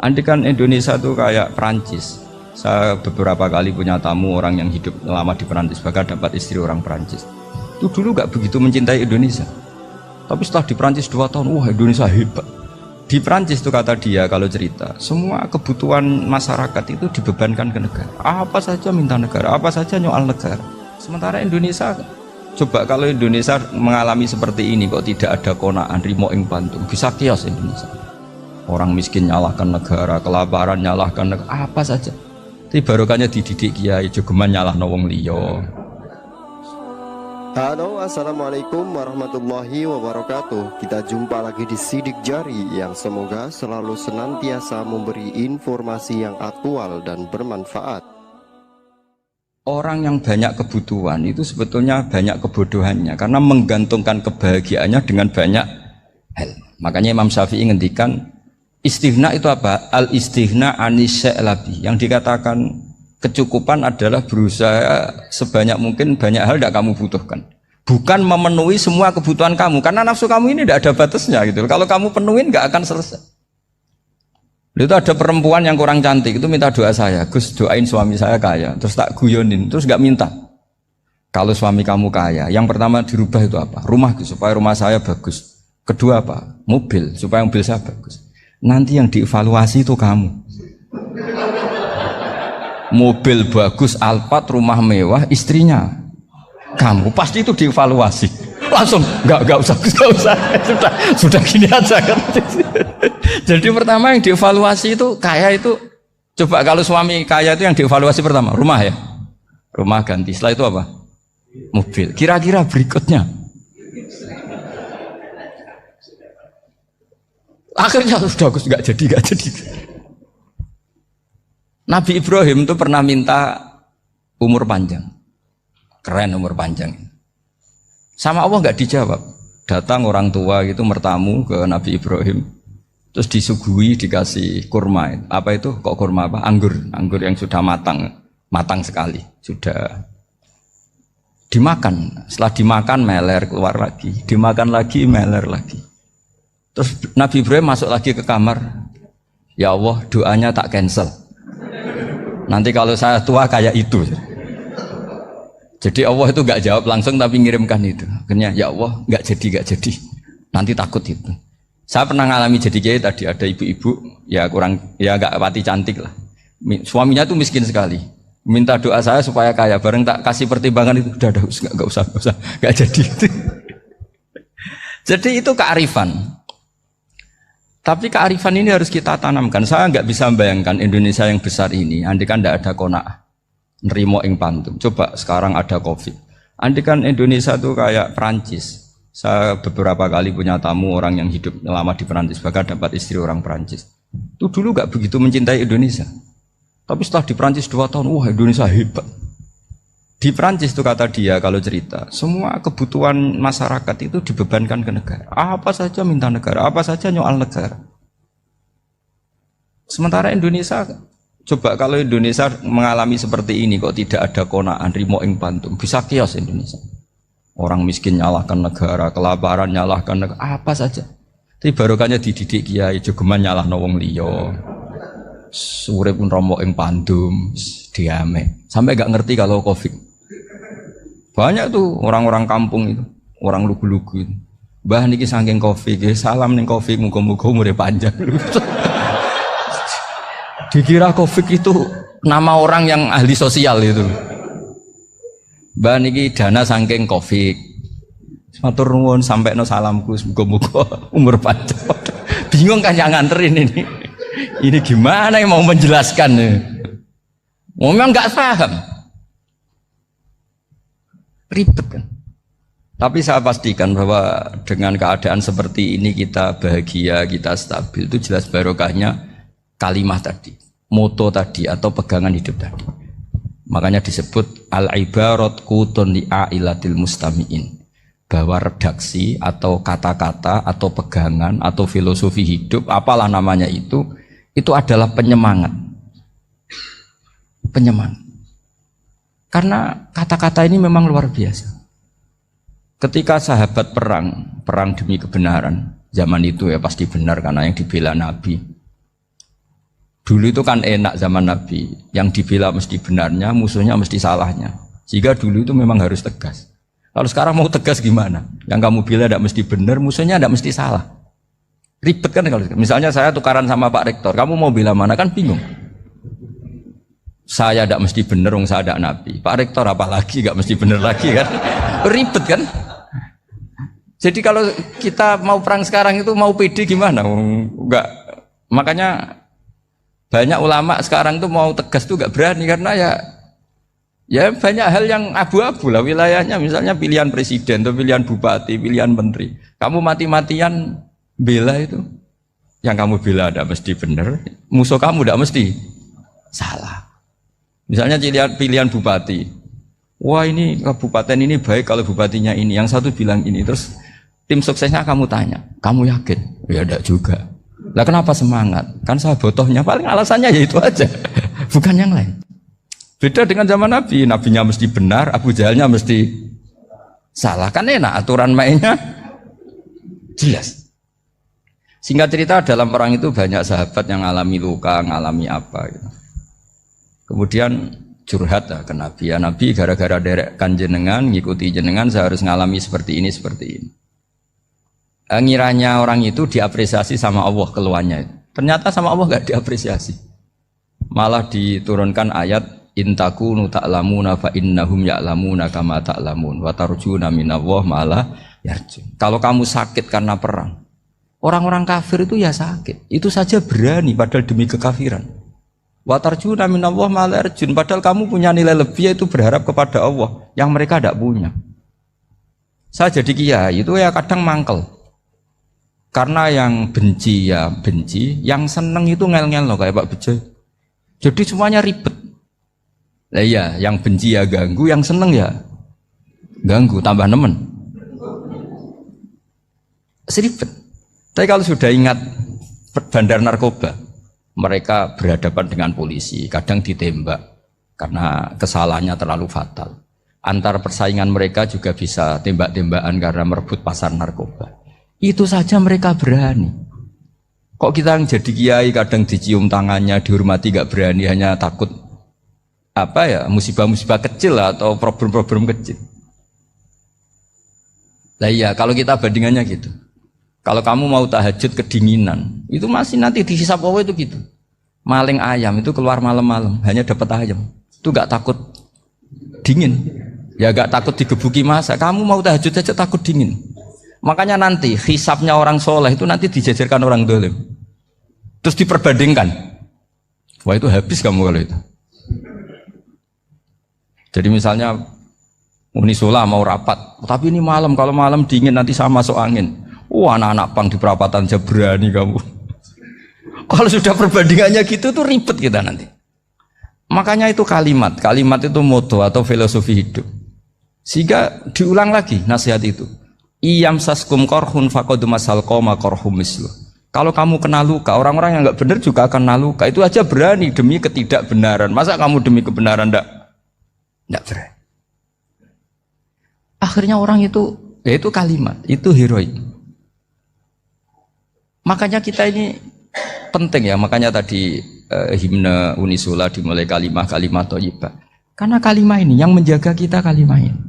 Andai kan Indonesia tuh kayak Perancis. Saya beberapa kali punya tamu orang yang hidup lama di Perancis, bahkan dapat istri orang Perancis. Itu dulu gak begitu mencintai Indonesia. Tapi setelah di Perancis 2 tahun, wah Indonesia hebat. Di Perancis tuh kata dia kalau cerita, semua kebutuhan masyarakat itu dibebankan ke negara. Apa saja minta negara, apa saja nyoal negara. Sementara Indonesia, coba kalau Indonesia mengalami seperti ini kok tidak ada konaan, rimo ing pantung, bisa kios Indonesia. Orang miskin nyalahkan negara, kelaparan nyalahkan negara, apa saja. Tapi barokahnya dididik kiai, jogeman nyalahno wong liya. Halo, assalamualaikum warahmatullahi wabarakatuh. Kita jumpa lagi di Sidik Jari yang semoga selalu senantiasa memberi informasi yang aktual dan bermanfaat. Orang yang banyak kebutuhan itu sebetulnya banyak kebodohannya karena menggantungkan kebahagiaannya dengan banyak hal. Makanya Imam Syafi'i ngendikan istighna itu apa? Al istighna anisya'i. Yang dikatakan kecukupan adalah berusaha sebanyak mungkin banyak hal tidak kamu butuhkan, bukan memenuhi semua kebutuhan kamu, karena nafsu kamu ini tidak ada batasnya gitu. Kalau kamu penuhin nggak akan selesai. Itu ada perempuan yang kurang cantik itu minta doa saya, Gus doain suami saya kaya, terus tak guyonin, terus nggak minta. Kalau suami kamu kaya, yang pertama dirubah itu apa? Rumah, supaya rumah saya bagus. Kedua apa? Mobil, supaya mobil saya bagus. Nanti yang dievaluasi itu kamu. Mobil bagus, Alphard, rumah mewah, istrinya kamu, pasti itu dievaluasi. Langsung nggak usah sudah gini aja kan. Jadi pertama yang dievaluasi itu kaya itu, coba kalau suami kaya itu yang dievaluasi pertama rumah ya, rumah ganti, setelah itu apa? Mobil. Kira-kira berikutnya akhirnya sudah nggak jadi. Nabi Ibrahim itu pernah minta umur panjang, keren umur panjang. Sama Allah nggak dijawab. Datang orang tua gitu mertamu ke Nabi Ibrahim, terus disuguhi dikasih kurma. Apa itu? Kok kurma apa? Anggur yang sudah matang sekali, sudah dimakan. Setelah dimakan meler keluar lagi, dimakan lagi meler lagi. Terus Nabi Ibrahim masuk lagi ke kamar. Ya Allah, doanya tak cancel. Nanti kalau saya tua kayak itu. Jadi Allah itu nggak jawab langsung tapi ngirimkan itu. Akhirnya ya Allah nggak jadi. Nanti takut itu. Saya pernah ngalami jadi kiai tadi, ada ibu-ibu ya nggak pati cantik lah. Suaminya tuh miskin sekali. Minta doa saya supaya kaya. Bareng tak kasih pertimbangan itu udah nggak usah nggak jadi. Jadi itu kearifan. Tapi kearifan ini harus kita tanamkan. Saya nggak bisa membayangkan Indonesia yang besar ini andai kan tidak ada qanaah, nerimo ing pantum. Coba sekarang ada Covid. Andai kan Indonesia tuh kayak Perancis. Saya beberapa kali punya tamu orang yang hidup lama di Perancis, bahkan dapat istri orang Perancis. Itu dulu nggak begitu mencintai Indonesia. Tapi setelah di Perancis 2 tahun, wah Indonesia hebat. Di Perancis tuh kata dia kalau cerita, semua kebutuhan masyarakat itu dibebankan ke negara. Apa saja minta negara, apa saja nyoal negara. Sementara Indonesia, coba kalau Indonesia mengalami seperti ini kok tidak ada konaan, rimo ing pantung, bisa kios Indonesia. Orang miskin nyalahkan negara, kelaparan nyalahkan negara, apa saja. Tapi barokahnya dididik kiai, jogeman nyalahno wong liya. Urip pun romo ing pandum, diame. Sampai gak ngerti kalau Covid. Banyak tuh orang-orang kampung itu, orang lugu-lugu itu. Mbah niki saking Covid, salam ning Covid, muga-muga umure panjang. Dikira Covid itu nama orang yang ahli sosial itu. Mbah niki dana saking Covid. Matur nuwun sampekno salamku, muga-muga umur panjang. Bingung kan yang nganterin ini. Ini gimana yang mau menjelaskan? Memang nggak paham. Ribet kan. Tapi saya pastikan bahwa dengan keadaan seperti ini kita bahagia, kita stabil, itu jelas barokahnya kalimah tadi, moto tadi atau pegangan hidup tadi. Makanya disebut al-ibarat qutun li'ailatil mustami'in, bahwa redaksi atau kata-kata atau pegangan atau filosofi hidup, apalah namanya itu adalah penyemangat. Karena kata-kata ini memang luar biasa. Ketika sahabat perang demi kebenaran, zaman itu ya pasti benar karena yang dibela Nabi. Dulu itu kan enak zaman Nabi, yang dibela mesti benarnya, musuhnya mesti salahnya. Sehingga dulu itu memang harus tegas. Kalau sekarang mau tegas gimana? Yang kamu bela tidak mesti benar, musuhnya tidak mesti salah. Ribet kan kalau misalnya saya tukaran sama Pak Rektor, kamu mau bela mana kan bingung. Saya tidak mesti benar, saya tidak Nabi. Pak Rektor apalagi nggak mesti benar lagi kan? Ribet kan? Jadi kalau kita mau perang sekarang itu mau pede gimana? Enggak. Makanya banyak ulama sekarang tuh mau tegas tuh nggak berani karena ya banyak hal yang abu-abu lah wilayahnya, misalnya pilihan presiden atau pilihan bupati, pilihan menteri. Kamu mati-matian bela itu, yang kamu bela tidak mesti benar, musuh kamu tidak mesti salah. Misalnya pilihan bupati, wah ini kabupaten ini baik kalau bupatinya ini, yang satu bilang ini, terus tim suksesnya kamu tanya, kamu yakin? Ya tidak juga. Lah kenapa semangat? Kan saya botohnya, paling alasannya ya itu aja, bukan yang lain. Beda dengan zaman Nabi, Nabinya mesti benar, Abu Jahalnya mesti salah. Kan enak, aturan mainnya jelas. Singkat cerita, dalam perang itu banyak sahabat yang alami luka, ngalami apa gitu. Kemudian curhat ke Nabi, ya Nabi gara-gara derekkan jenengan, ngikuti jenengan, saya harus ngalami seperti ini, seperti ini. Ngiranya orang itu diapresiasi sama Allah keluarnya. Ternyata sama Allah gak diapresiasi. Malah diturunkan ayat intakunu ta'lamuna fa innahum ya'lamuna kama ta'lamun wa tarjuna minallah ma'ala yarjun. Kalau kamu sakit karena perang, orang-orang kafir itu ya sakit. Itu saja berani padahal demi kekafiran. Wa tarjuna minallah ma'ala yarjun. Padahal kamu punya nilai lebih yaitu berharap kepada Allah yang mereka tidak punya. Saya jadi kiai itu ya kadang mangkel. Karena yang benci ya benci, yang seneng itu ngel-ngel loh kayak Pak Bejo. Jadi semuanya ribet. Lah iya, yang benci ya ganggu, yang seneng ya ganggu, tambah nemen. Seribet. Tapi kalau sudah ingat bandar narkoba, mereka berhadapan dengan polisi, kadang ditembak karena kesalahannya terlalu fatal. Antar persaingan mereka juga bisa tembak-tembakan karena merebut pasar narkoba. Itu saja mereka berani. Kok kita yang jadi kiai kadang dicium tangannya, dihormati gak berani, hanya takut apa ya, musibah-musibah kecil lah, atau problem-problem kecil. Lah iya, kalau kita bandingannya gitu. Kalau kamu mau tahajud kedinginan, itu masih nanti dihisab Allah itu gitu. Maling ayam itu keluar malam-malam, hanya dapat ayam. Itu gak takut dingin. Ya gak takut digebuki masa. Kamu mau tahajud aja takut dingin. Makanya nanti hisabnya orang soleh itu nanti dijajarkan orang dolim. Terus diperbandingkan. Wah itu habis kamu kalau itu. Jadi misalnya Unisula mau rapat, tapi ini malam, kalau malam dingin nanti sama masuk angin. Wah anak-anak pang di perapatan aja berani kamu. Kalau sudah perbandingannya gitu tuh ribet kita nanti. Makanya itu kalimat itu moto atau filosofi hidup. Sehingga diulang lagi nasihat itu. Iyam saskum korhun fakodu masal koma korhum mislu. Kalau kamu kena luka, orang-orang yang nggak benar juga akan kena luka. Itu aja berani demi ketidakbenaran. Masa kamu demi kebenaran nggak berani? Akhirnya orang itu, ya itu kalimat, itu heroik. Makanya kita ini penting ya. Makanya tadi himne Unisula dimulai kalimat thayyibah. Karena kalimat ini yang menjaga kita kalimat ini.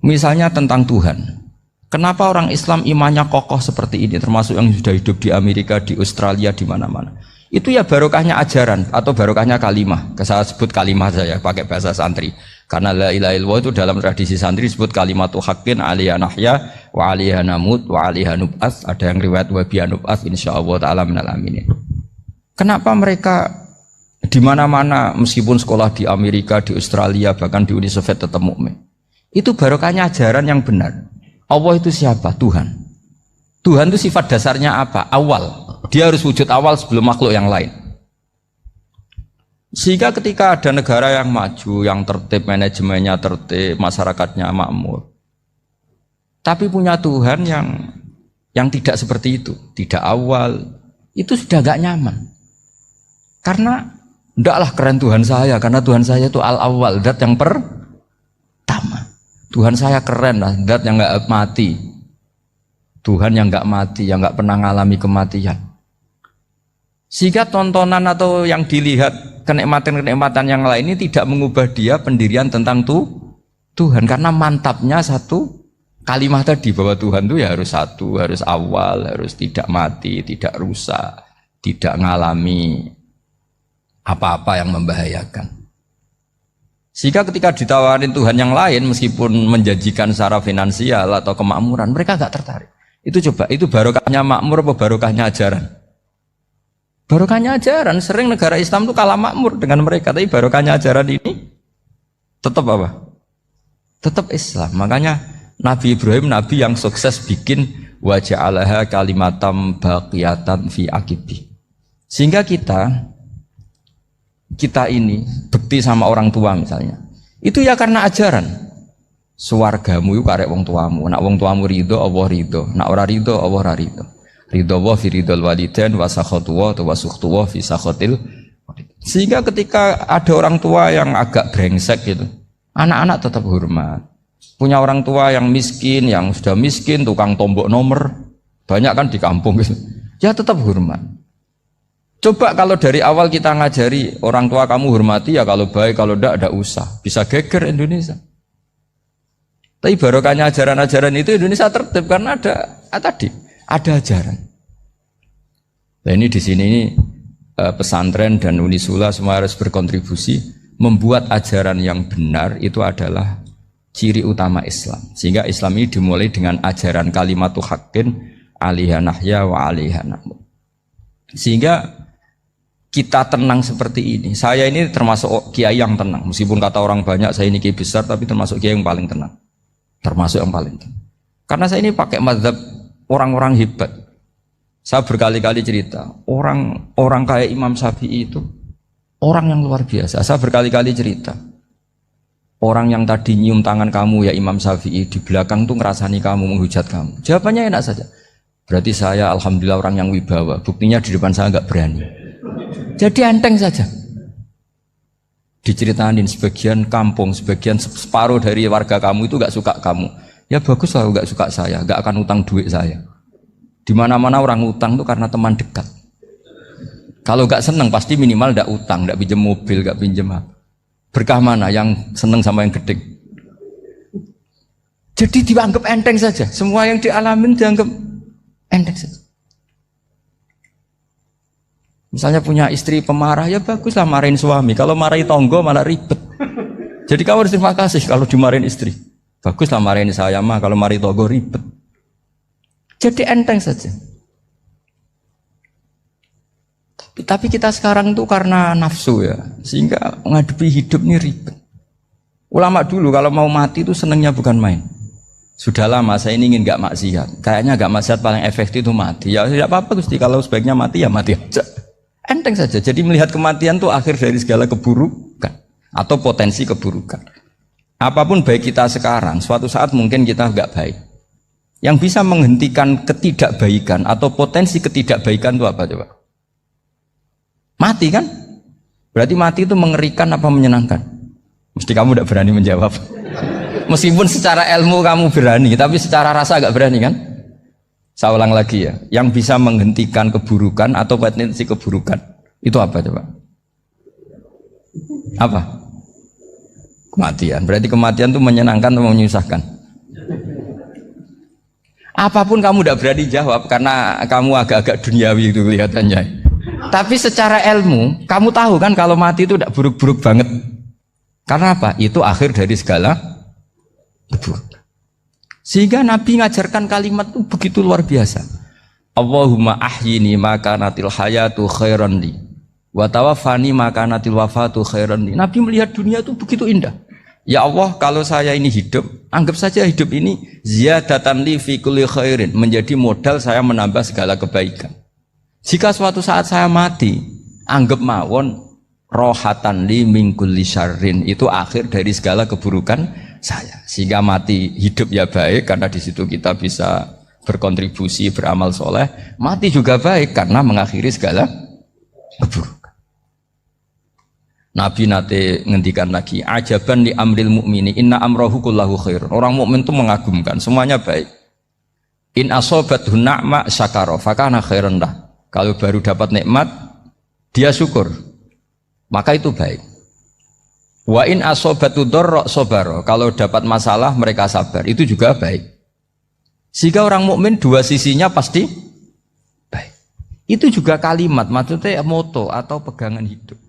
Misalnya tentang Tuhan. Kenapa orang Islam imannya kokoh seperti ini, termasuk yang sudah hidup di Amerika, di Australia, di mana-mana. Itu ya barokahnya ajaran atau barokahnya kalimah. Saya sebut kalimah saya pakai bahasa santri. Karena la ilaha illallah itu dalam tradisi santri disebut kalimatu haqqin alaiha nahya wa alaiha namut wa alaiha nub'ats. Ada yang riwayat wa biha nub'ats insyaallah taala minal aminin. Kenapa mereka di mana-mana meskipun sekolah di Amerika, di Australia, bahkan di Uni Soviet tetap mukmin? Itu barokahnya ajaran yang benar. Allah itu siapa? Tuhan. Tuhan itu sifat dasarnya apa? Awal. Dia harus wujud awal sebelum makhluk yang lain. Sehingga ketika ada negara yang maju, yang tertib, manajemennya tertib, masyarakatnya makmur, tapi punya Tuhan yang tidak seperti itu, tidak awal, itu sudah gak nyaman. Karena ndaklah keren Tuhan saya, karena Tuhan saya itu al-awwal, zat yang pertama. Tuhan saya keren lah, zat yang gak mati. Tuhan yang gak mati, yang gak pernah ngalami kematian. Sehingga tontonan atau yang dilihat kenikmatan-kenikmatan yang lain ini tidak mengubah dia pendirian tentang Tuhan, karena mantapnya satu kalimat tadi bahwa Tuhan itu ya harus satu, harus awal, harus tidak mati, tidak rusak, tidak mengalami apa-apa yang membahayakan. Sehingga ketika ditawarin Tuhan yang lain meskipun menjanjikan secara finansial atau kemakmuran, mereka gak tertarik. Itu coba, itu barokahnya makmur apa barokahnya ajaran? Barokahnya ajaran. Sering negara Islam itu kalah makmur dengan mereka, tapi barokahnya ajaran ini tetap apa? Tetap Islam. Makanya Nabi Ibrahim, Nabi yang sukses bikin wa ja'alaha kalimatam baqiyatan fi aqibi. Sehingga kita ini bekti sama orang tua misalnya, itu ya karena ajaran. Suwargamu itu karek wong tuamu. Nak wong tuamu ridho, Allah ridho. Nak ora ridho, Allah ora ridho. Ridho wa fi ridhol walidain wa sakhatu wa sukhtu wa fi sakhatil. Sehingga ketika ada orang tua yang agak brengsek gitu, anak-anak tetap hormat. Punya orang tua yang miskin, yang sudah miskin, tukang tombok nomor, banyak kan di kampung gitu. Ya tetap hormat. Coba kalau dari awal kita ngajari orang tua kamu hormati ya, kalau baik, kalau tidak usah. Bisa geger Indonesia. Tapi barokahnya ajaran-ajaran itu Indonesia tertib karena ada ajaran. Nah ini di sini ini pesantren dan Unisula semua harus berkontribusi membuat ajaran yang benar itu adalah ciri utama Islam. Sehingga Islam ini dimulai dengan ajaran kalimatu haqqin alaiha nahya wa alaiha namut. Sehingga kita tenang seperti ini. Saya ini termasuk kiai yang tenang. Meskipun kata orang banyak saya ini kiai besar, tapi termasuk kiai yang paling tenang. Termasuk yang paling tenang. Karena saya ini pakai mazhab orang-orang hebat. Saya berkali-kali cerita, orang kayak Imam Syafi'i itu orang yang luar biasa. Saya berkali-kali cerita, orang yang tadi nyium tangan kamu ya Imam Syafi'i, di belakang tuh ngerasani kamu, menghujat kamu. Jawabannya enak saja. Berarti saya alhamdulillah orang yang wibawa. Buktinya di depan saya nggak berani. Jadi enteng saja. Diceritain sebagian kampung, sebagian separuh dari warga kamu itu gak suka kamu. Ya bagus lah gak suka saya, gak akan utang duit saya. Di mana-mana orang utang itu karena teman dekat. Kalau gak seneng pasti minimal gak utang, gak pinjam mobil, gak pinjam apa. Berkah mana yang seneng sama yang gede. Jadi dianggap enteng saja. Semua yang dialamin dianggap enteng saja. Misalnya punya istri pemarah, ya baguslah marahin suami. Kalau marahin tonggo malah ribet. Jadi kamu harus terima kasih kalau dimarahin istri. Baguslah marahin saya mah, kalau marahin tonggo ribet. Jadi enteng saja. Tapi kita sekarang tuh karena nafsu ya, sehingga menghadapi hidup ini ribet. Ulama dulu kalau mau mati itu senengnya bukan main. Sudah lama saya ini ingin gak maksiat. Kayaknya gak maksiat paling efektif itu mati. Ya tidak apa-apa Gusti, kalau sebaiknya mati ya mati aja. Enteng saja. Jadi melihat kematian itu akhir dari segala keburukan atau potensi keburukan. Apapun baik kita sekarang, suatu saat mungkin kita nggak baik. Yang bisa menghentikan ketidakbaikan atau potensi ketidakbaikan itu apa coba? Mati kan? Berarti mati itu mengerikan apa menyenangkan? Mesti kamu tidak berani menjawab. Meskipun secara ilmu kamu berani, tapi secara rasa nggak berani kan? Saya ulang lagi ya, yang bisa menghentikan keburukan atau potensi keburukan itu apa coba? Apa? Kematian. Berarti kematian itu menyenangkan atau menyusahkan? Apapun kamu tidak berani jawab karena kamu agak-agak duniawi itu kelihatannya. Tapi secara ilmu, kamu tahu kan kalau mati itu tidak buruk-buruk banget. Karena apa? Itu akhir dari segala keburukan. Sehingga Nabi ngajarkan kalimat itu begitu luar biasa. Allahumma ahyini maka natil hayatu khairan li wa tawaffani maka natil wafatu khairan li. Nabi melihat dunia itu begitu indah. Ya Allah, kalau saya ini hidup, anggap saja hidup ini ziyadatan li fi kulli khairin, menjadi modal saya menambah segala kebaikan. Jika suatu saat saya mati, anggap mawon rohatan li min kulli syarrin, itu akhir dari segala keburukan saya. Sehingga mati hidup ya baik karena di situ kita bisa berkontribusi beramal soleh. Mati juga baik karena mengakhiri segala keburukan. Nabi nate ngendikan lagi, ajaban li amril mu'mini inna amrahu kullahu khair. Orang mukmin itu mengagumkan, semuanya baik. In asobathu na'ma syakara fakana khairan lah. Kalau baru dapat nikmat dia syukur, maka itu baik. Wa in asobatu dharra sabara, kalau dapat masalah mereka sabar, itu juga baik. Sehingga orang mukmin dua sisinya pasti baik. Itu juga kalimat, maksudnya moto atau pegangan hidup.